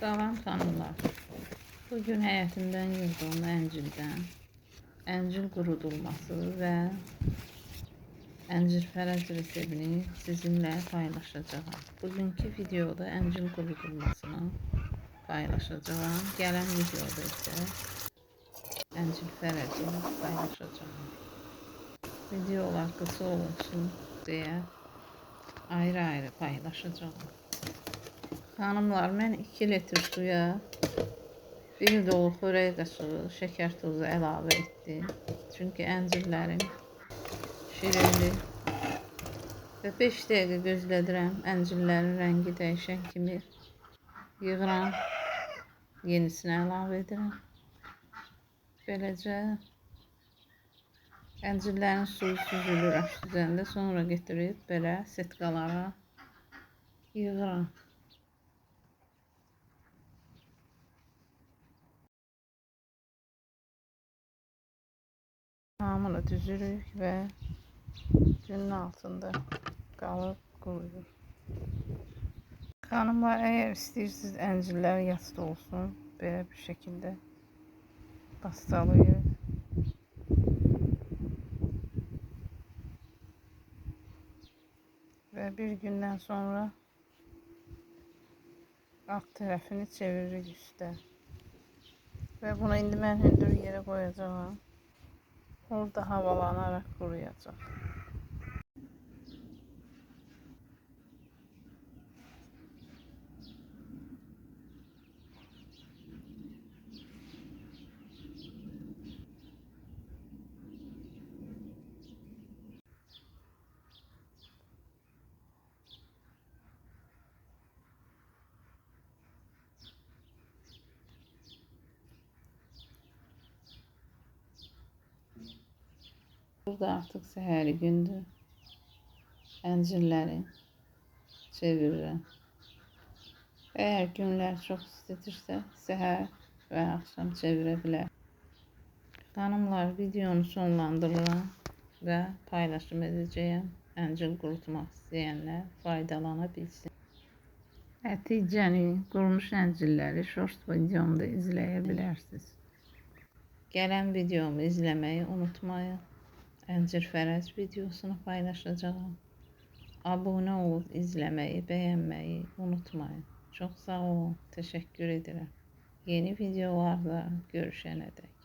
Salam xanımlar. Bugün həyətimdən yığdığım əncil qurudulması və əncir fərəc reseptini sizinlə paylaşacağım. Bugünkü videoda əncil qurudulmasını paylaşacağım. Gələn videoda isə əncil fərəcini paylaşacağım. Videolar qısa olsun deyə ayrı-ayrı paylaşacağım. Xanımlar, mən 2 litr suya 1 dolu xörək qaşığı şəkər tozu əlavə etdim. Çünki əncirlərim şirindir. Və 5 dəqiqə gözlədirəm. Əncirlərin rəngi dəyişən kimi yığıram. Yenisini əlavə edirəm. Beləcə əncirlərin suyu süzülür aş düzəndə. Sonra getirib belə setkalara yığıram. Hamını düzürük və günün altında qalıb quruyur. Xanımlar, əgər istəyirsiniz əncirlər yastı olsun, belə bir şəkildə pastalayır. Və bir gündən sonra alt tərəfini çeviririk üstə. Və bunu indi mən hündür yerə qoyacağım. Orada havalanarak kuruyacak. Burada artık səhəri gündür. Əncirləri çevirirəm. Eğer günlər çox istidirsə, səhər və axşam çevirə bilər. Xanımlar, videonu sonlandırıram və paylaşım edəcəyəm. Əncir qurutmaq istəyənlər faydalana bilsin. Nəticəni qurumuş əncirləri short videomda izləyə bilərsiniz. Gələn videomu izləməyi unutmayın. Əncir fərəc videosunu paylaşacağım. Abunə olub izləməyi, bəyənməyi unutmayın. Çox sağ olun, təşəkkür edirəm. Yeni videolarda görüşənədək.